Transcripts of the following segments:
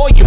Oh, you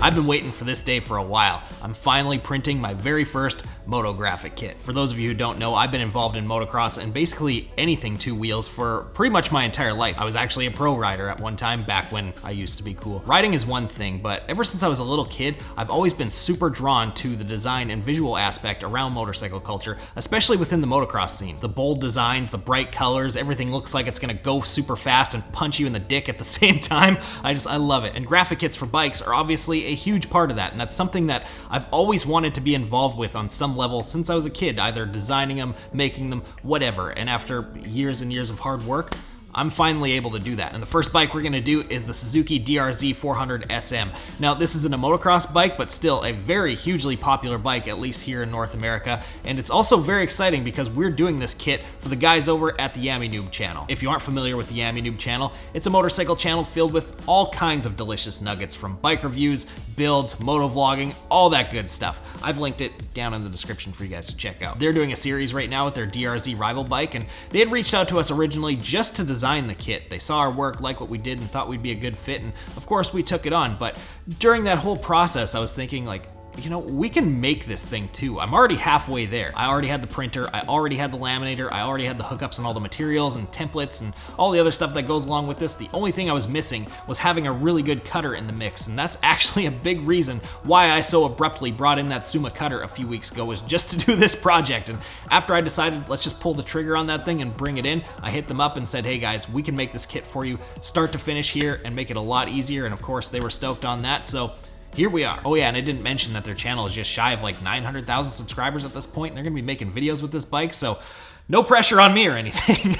I've been waiting for this day for a while. I'm finally printing my very first moto graphic kit. For those of you who don't know, I've been involved in motocross and basically anything two wheels for pretty much my entire life. I was actually a pro rider at one time back when I used to be cool. Riding is one thing, but ever since I was a little kid, I've always been super drawn to the design and visual aspect around motorcycle culture, especially within the motocross scene. The bold designs, the bright colors, everything looks like it's gonna go super fast and punch you in the dick at the same time. I love it. And graphic kits for bikes are obviously a huge part of that, and that's something that I've always wanted to be involved with on some level since I was a kid, either designing them, making them, whatever. And after years and years of hard work, I'm finally able to do that. And the first bike we're gonna do is the Suzuki DRZ 400 SM. Now, this isn't a motocross bike, but still a very hugely popular bike, at least here in North America. And it's also very exciting because we're doing this kit for the guys over at the Yammie Noob channel. If you aren't familiar with the Yammie Noob channel, it's a motorcycle channel filled with all kinds of delicious nuggets, from bike reviews, builds, moto vlogging, all that good stuff. I've linked it down in the description for you guys to check out. They're doing a series right now with their DRZ rival bike, and they had reached out to us originally just to design the kit. They saw our work, liked what we did, and thought we'd be a good fit, and of course we took it on. But during that whole process, I was thinking, like, you know, we can make this thing too. I'm already halfway there. I already had the printer, I already had the laminator, I already had the hookups and all the materials and templates and all the other stuff that goes along with this. The only thing I was missing was having a really good cutter in the mix, and that's actually a big reason why I so abruptly brought in that Suma cutter a few weeks ago, was just to do this project. And after I decided, let's just pull the trigger on that thing and bring it in, I hit them up and said, hey guys, we can make this kit for you start to finish here and make it a lot easier. And of course they were stoked on that, so here we are. Oh yeah, and I didn't mention that their channel is just shy of like 900,000 subscribers at this point, and they're gonna be making videos with this bike, so no pressure on me or anything.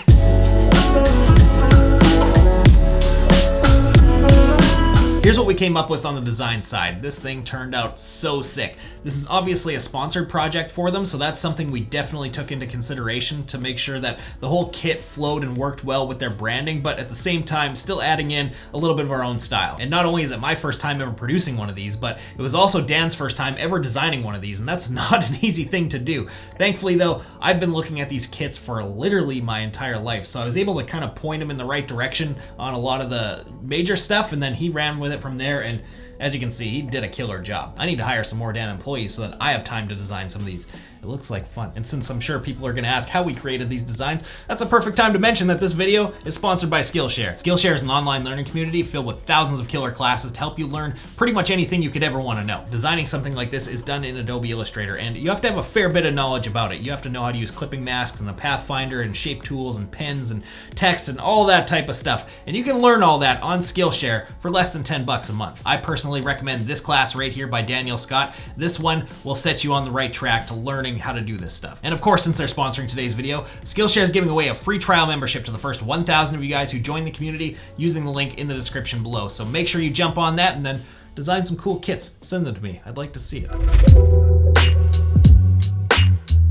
Here's what we came up with on the design side. This thing turned out so sick. This is obviously a sponsored project for them, so that's something we definitely took into consideration to make sure that the whole kit flowed and worked well with their branding, but at the same time, still adding in a little bit of our own style. And not only is it my first time ever producing one of these, but it was also Dan's first time ever designing one of these, and that's not an easy thing to do. Thankfully though, I've been looking at these kits for literally my entire life, so I was able to kind of point him in the right direction on a lot of the major stuff, and then he ran with it from there, and as you can see, he did a killer job. I need to hire some more damn employees so that I have time to design some of these. It looks like fun. And since I'm sure people are gonna ask how we created these designs, that's a perfect time to mention that this video is sponsored by Skillshare. Skillshare is an online learning community filled with thousands of killer classes to help you learn pretty much anything you could ever want to know. Designing something like this is done in Adobe Illustrator, and you have to have a fair bit of knowledge about it. You have to know how to use clipping masks and the Pathfinder and shape tools and pens and text and all that type of stuff. And you can learn all that on Skillshare for less than 10 bucks a month. I personally recommend this class right here by Daniel Scott. This one will set you on the right track to learning how to do this stuff. And of course, since they're sponsoring today's video, Skillshare is giving away a free trial membership to the first 1,000 of you guys who join the community using the link in the description below. So make sure you jump on that and then design some cool kits. Send them to me. I'd like to see it.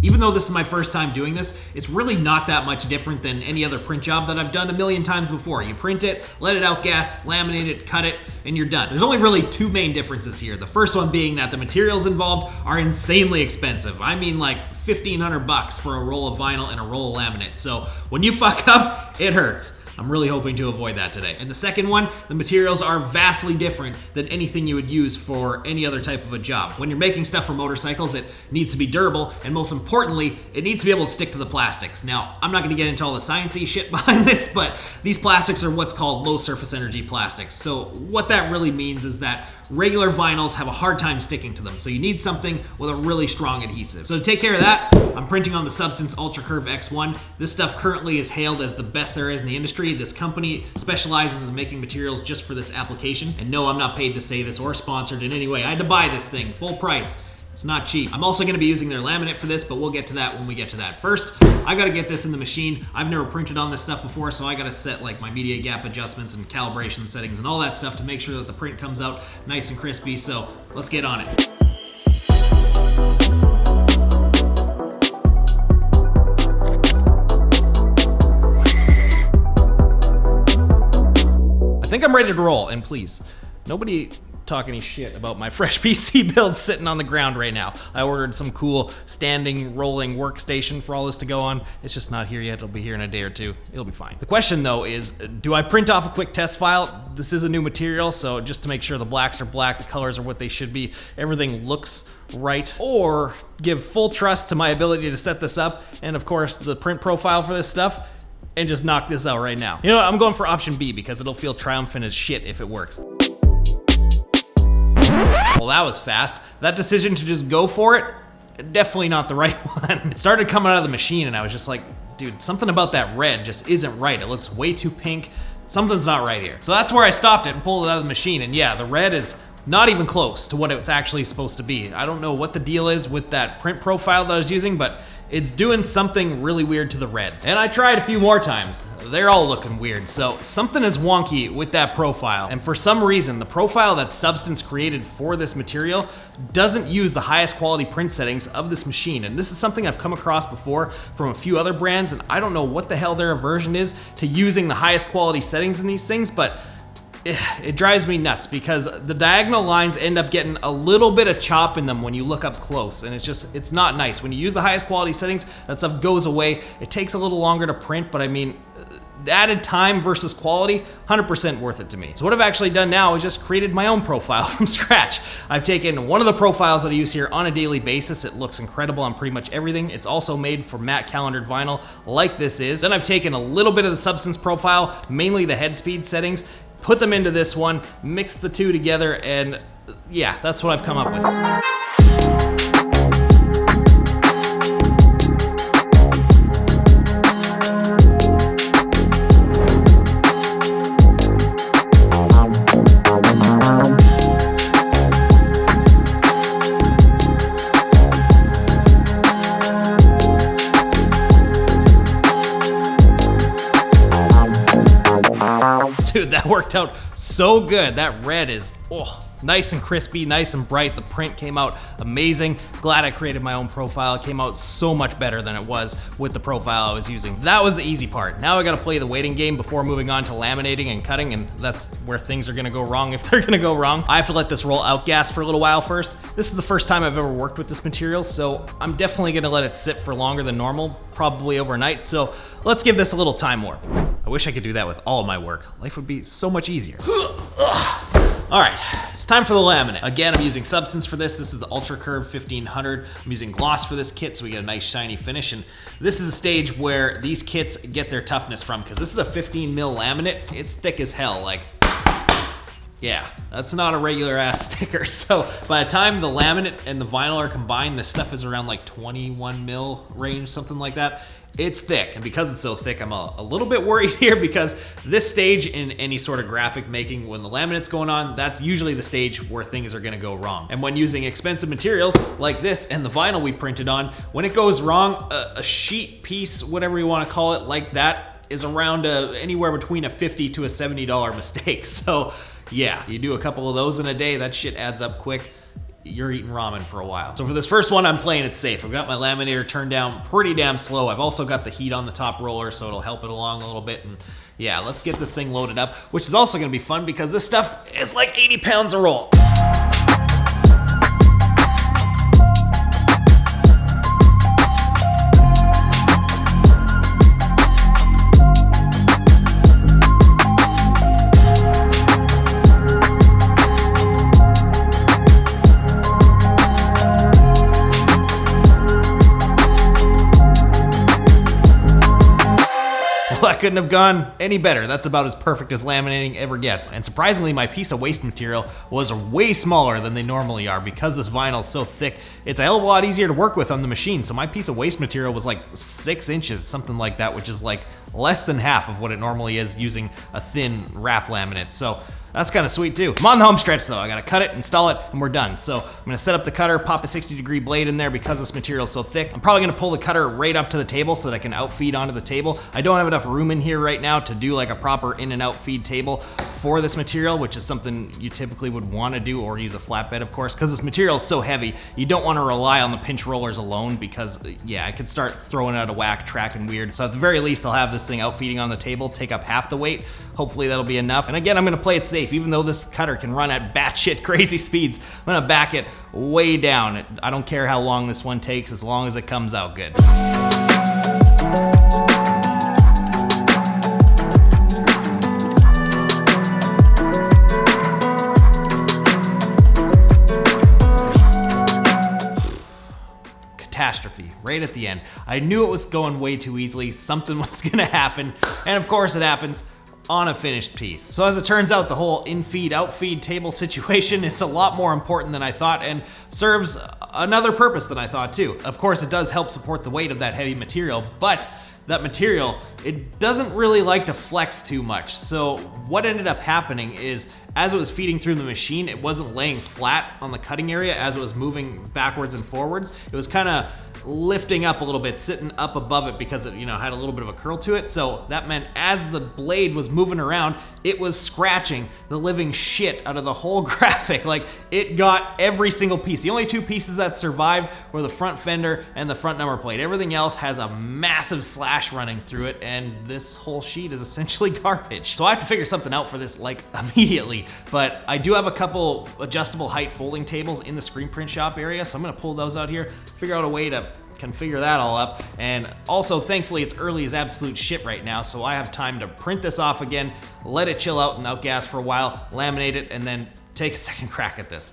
Even though this is my first time doing this, it's really not that much different than any other print job that I've done a million times before. You print it, let it outgas, laminate it, cut it, and you're done. There's only really two main differences here. The first one being that the materials involved are insanely expensive. I mean like 1,500 bucks for a roll of vinyl and a roll of laminate. So when you fuck up, it hurts. I'm really hoping to avoid that today. And the second one, the materials are vastly different than anything you would use for any other type of a job. When you're making stuff for motorcycles, it needs to be durable, and most importantly, it needs to be able to stick to the plastics. Now, I'm not gonna get into all the sciencey shit behind this, but these plastics are what's called low surface energy plastics. So what that really means is that regular vinyls have a hard time sticking to them, so you need something with a really strong adhesive. So to take care of that, I'm printing on the Substance Ultra Curve X1. This stuff currently is hailed as the best there is in the industry. This company specializes in making materials just for this application. And no, I'm not paid to say this or sponsored in any way. I had to buy this thing, full price. It's not cheap. I'm also gonna be using their laminate for this, but we'll get to that when we get to that. First, I gotta get this in the machine. I've never printed on this stuff before, so I gotta set like my media gap adjustments and calibration settings and all that stuff to make sure that the print comes out nice and crispy. So let's get on it. I think I'm ready to roll, and please, nobody talk any shit about my fresh PC build sitting on the ground right now. I ordered some cool standing rolling workstation for all this to go on. It's just not here yet. It'll be here in a day or two. It'll be fine. The question though is, do I print off a quick test file? This is a new material, so just to make sure the blacks are black, the colors are what they should be, everything looks right, or give full trust to my ability to set this up, and of course the print profile for this stuff, and just knock this out right now. You know what, I'm going for option B because it'll feel triumphant as shit if it works. Well, that was fast. That decision to just go for it, definitely not the right one. It started coming out of the machine and I was just like, dude, something about that red just isn't right. It looks way too pink. Something's not right here. So that's where I stopped it and pulled it out of the machine. And yeah, the red is not even close to what it's actually supposed to be. I don't know what the deal is with that print profile that I was using, but it's doing something really weird to the reds. And I tried a few more times. They're all looking weird. So something is wonky with that profile. And for some reason, the profile that Substance created for this material doesn't use the highest quality print settings of this machine. And this is something I've come across before from a few other brands, and I don't know what the hell their aversion is to using the highest quality settings in these things, but it drives me nuts because the diagonal lines end up getting a little bit of chop in them when you look up close, and it's not nice. When you use the highest quality settings, that stuff goes away. It takes a little longer to print, but I mean, the added time versus quality, 100% worth it to me. So what I've actually done now is just created my own profile from scratch. I've taken one of the profiles that I use here on a daily basis. It looks incredible on pretty much everything. It's also made for matte calendared vinyl like this is. Then I've taken a little bit of the Substance profile, mainly the head speed settings, put them into this one, mix the two together, and yeah, that's what I've come up with. Dude, that worked out so good. That red is nice and crispy, nice and bright. The print came out amazing. Glad I created my own profile. It came out so much better than it was with the profile I was using. That was the easy part. Now I gotta play the waiting game before moving on to laminating and cutting, and that's where things are gonna go wrong if they're gonna go wrong. I have to let this roll outgas for a little while first. This is the first time I've ever worked with this material, so I'm definitely gonna let it sit for longer than normal, probably overnight, so let's give this a little time warp. I wish I could do that with all of my work. Life would be so much easier. All right, it's time for the laminate. Again, I'm using Substance for this. This is the Ultra Curve 1500. I'm using gloss for this kit so we get a nice shiny finish. And this is a stage where these kits get their toughness from, because this is a 15 mil laminate. It's thick as hell, like, yeah, that's not a regular ass sticker. So by the time the laminate and the vinyl are combined, this stuff is around like 21 mil range, something like that. It's thick, and because it's so thick, I'm a little bit worried here, because this stage in any sort of graphic making, when the laminate's going on, that's usually the stage where things are gonna go wrong. And when using expensive materials like this and the vinyl we printed on, when it goes wrong, a sheet piece, whatever you wanna call it, like that, is around anywhere between a $50 to a $70 mistake. So yeah, you do a couple of those in a day, that shit adds up quick. You're eating ramen for a while. So for this first one, I'm playing it safe. I've got my laminator turned down pretty damn slow. I've also got the heat on the top roller, so it'll help it along a little bit. And yeah, let's get this thing loaded up, which is also gonna be fun because this stuff is like 80 pounds a roll. That couldn't have gone any better. That's about as perfect as laminating ever gets. And surprisingly, my piece of waste material was way smaller than they normally are. Because this vinyl is so thick, it's a hell of a lot easier to work with on the machine. So my piece of waste material was like 6 inches, something like that, which is like less than half of what it normally is using a thin wrap laminate. So that's kind of sweet too. I'm on the home stretch though. I gotta cut it, install it, and we're done. So I'm gonna set up the cutter, pop a 60-degree blade in there because this material is so thick. I'm probably gonna pull the cutter right up to the table so that I can outfeed onto the table. I don't have enough room in here right now to do like a proper in and out feed table for this material, which is something you typically would want to do, or use a flatbed, of course, because this material is so heavy. You don't want to rely on the pinch rollers alone because, yeah, I could start throwing it out of whack, tracking weird. So at the very least, I'll have this thing out feeding on the table, take up half the weight. Hopefully that'll be enough. And again, I'm gonna play it safe. Even though this cutter can run at batshit crazy speeds, I'm gonna back it way down. I don't care how long this one takes, as long as it comes out good. Catastrophe right at the end. I knew it was going way too easily. Something was gonna happen, and of course it happens on a finished piece. So as it turns out, the whole in-feed, out-feed table situation is a lot more important than I thought, and serves another purpose than I thought too. Of course, it does help support the weight of that heavy material, but that material, it doesn't really like to flex too much. So what ended up happening is, as it was feeding through the machine, it wasn't laying flat on the cutting area as it was moving backwards and forwards. It was kind of lifting up a little bit, sitting up above it because it, had a little bit of a curl to it. So that meant as the blade was moving around, it was scratching the living shit out of the whole graphic. Like, it got every single piece. The only two pieces that survived were the front fender and the front number plate. Everything else has a massive slash running through it, and this whole sheet is essentially garbage. So I have to figure something out for this, like, immediately. But I do have a couple adjustable height folding tables in the screen print shop area, so I'm gonna pull those out here, figure out a way to configure that all up. And also, thankfully, it's early as absolute shit right now, so I have time to print this off again, let it chill out and outgas for a while, laminate it, and then take a second crack at this.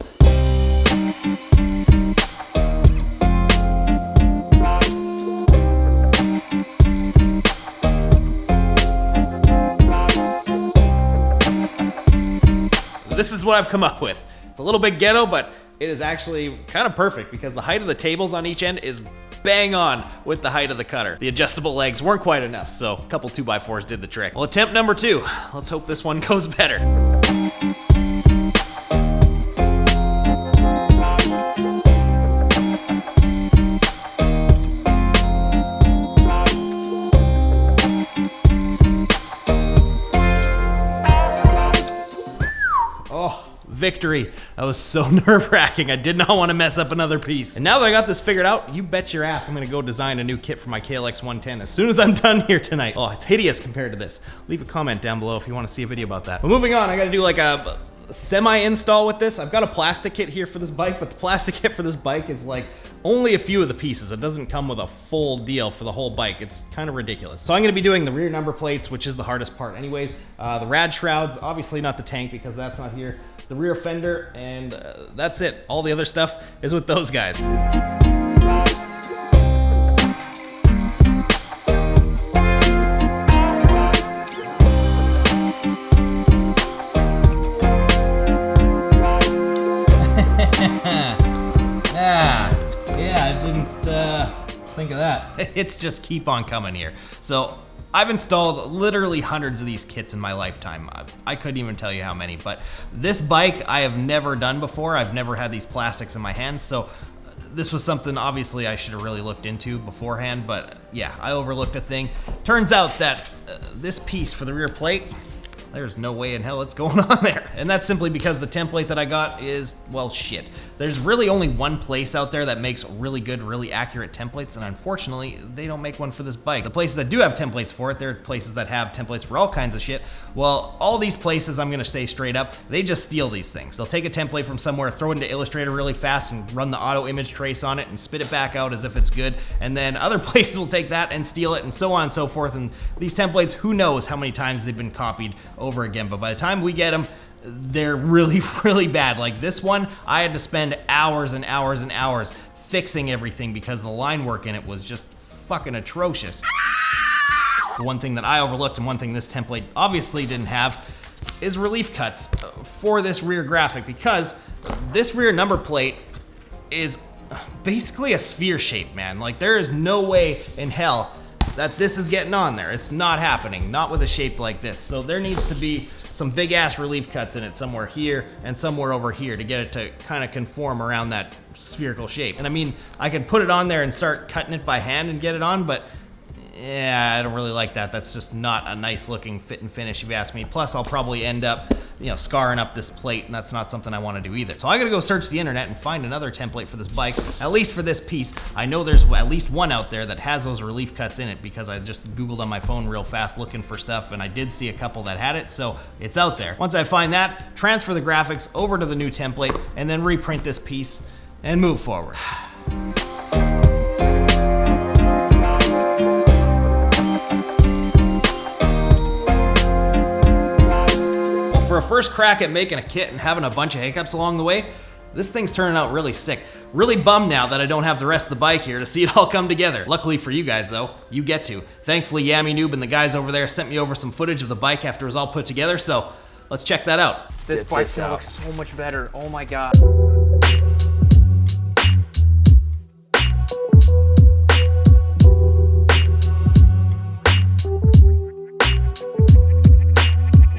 This is what I've come up with. It's a little bit ghetto, but it is actually kind of perfect because the height of the tables on each end is bang on with the height of the cutter. The adjustable legs weren't quite enough, so a couple 2x4s did the trick. Well, attempt number 2. Let's hope this one goes better. Victory. That was so nerve-wracking. I did not want to mess up another piece. And now that I got this figured out, you bet your ass I'm gonna go design a new kit for my KLX 110 as soon as I'm done here tonight. Oh, it's hideous compared to this. Leave a comment down below if you want to see a video about that. But moving on, I gotta do like a semi-install with this. I've got a plastic kit here for this bike, but the plastic kit for this bike is like only a few of the pieces. It doesn't come with a full deal for the whole bike. It's kind of ridiculous. So I'm gonna be doing the rear number plates, which is the hardest part anyways. The rad shrouds, obviously not the tank because that's not here. The rear fender, and that's it. All the other stuff is with those guys. Think of that. It's just keep on coming here. So I've installed literally hundreds of these kits in my lifetime. I couldn't even tell you how many, but this bike I have never done before. I've never had these plastics in my hands, so this was something obviously I should have really looked into beforehand, but yeah, I overlooked a thing. Turns out that this piece for the rear plate, there's no way in hell it's going on there. And that's simply because the template that I got is, well, shit. There's really only one place out there that makes really good, really accurate templates, and unfortunately, they don't make one for this bike. The places that do have templates for it, they're places that have templates for all kinds of shit. Well, all these places, I'm gonna stay straight up, they just steal these things. They'll take a template from somewhere, throw it into Illustrator really fast, and run the auto image trace on it, and spit it back out as if it's good. And then other places will take that and steal it, and so on and so forth. And these templates, who knows how many times they've been copied over again, but by the time we get them, they're really, really bad. Like this one, I had to spend hours and hours and hours fixing everything because the line work in it was just fucking atrocious. The one thing that I overlooked, and one thing this template obviously didn't have, is relief cuts for this rear graphic, because this rear number plate is basically a sphere shape, man. Like, there is no way in hell that this is getting on there. It's not happening, not with a shape like this. So there needs to be some big ass relief cuts in it somewhere here and somewhere over here to get it to kind of conform around that spherical shape. And I mean, I could put it on there and start cutting it by hand and get it on, but yeah, I don't really like that. That's just not a nice looking fit and finish if you ask me. Plus, I'll probably end up, scarring up this plate, and that's not something I want to do either. So I gotta go search the internet and find another template for this bike, at least for this piece. I know there's at least one out there that has those relief cuts in it because I just Googled on my phone real fast looking for stuff, and I did see a couple that had it, so it's out there. Once I find that, transfer the graphics over to the new template, and then reprint this piece and move forward. For a first crack at making a kit and having a bunch of hiccups along the way, this thing's turning out really sick. Really bummed now that I don't have the rest of the bike here to see it all come together. Luckily for you guys though, you get to. Thankfully Yammie Noob and the guys over there sent me over some footage of the bike after it was all put together, so let's check that out. This bike's gonna look so much better, oh my god.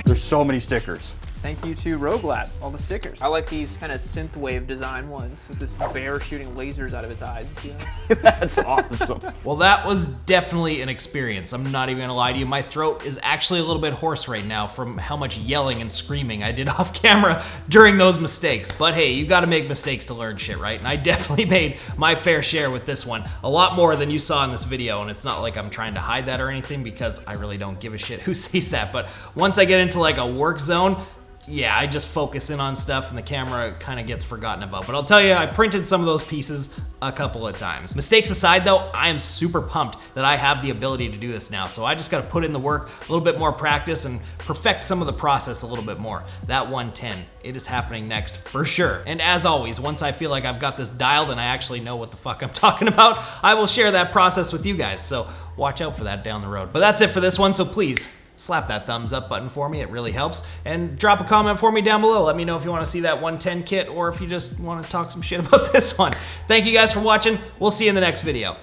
There's so many stickers. Thank you to Roguelab, all the stickers. I like these kind of synthwave design ones with this bear shooting lasers out of its eyes. You see that? That's awesome. Well, that was definitely an experience. I'm not even gonna lie to you. My throat is actually a little bit hoarse right now from how much yelling and screaming I did off camera during those mistakes. But hey, you gotta make mistakes to learn shit, right? And I definitely made my fair share with this one. A lot more than you saw in this video, and it's not like I'm trying to hide that or anything because I really don't give a shit who sees that. But once I get into like a work zone, yeah, I just focus in on stuff and the camera kind of gets forgotten about. But I'll tell you, I printed some of those pieces a couple of times. Mistakes aside though, I am super pumped that I have the ability to do this now. So I just gotta put in the work, a little bit more practice, and perfect some of the process a little bit more. That 110, it is happening next for sure. And as always, once I feel like I've got this dialed and I actually know what the fuck I'm talking about, I will share that process with you guys. So watch out for that down the road. But that's it for this one, so please, slap that thumbs up button for me, it really helps. And drop a comment for me down below. Let me know if you want to see that 110 kit or if you just want to talk some shit about this one. Thank you guys for watching. We'll see you in the next video.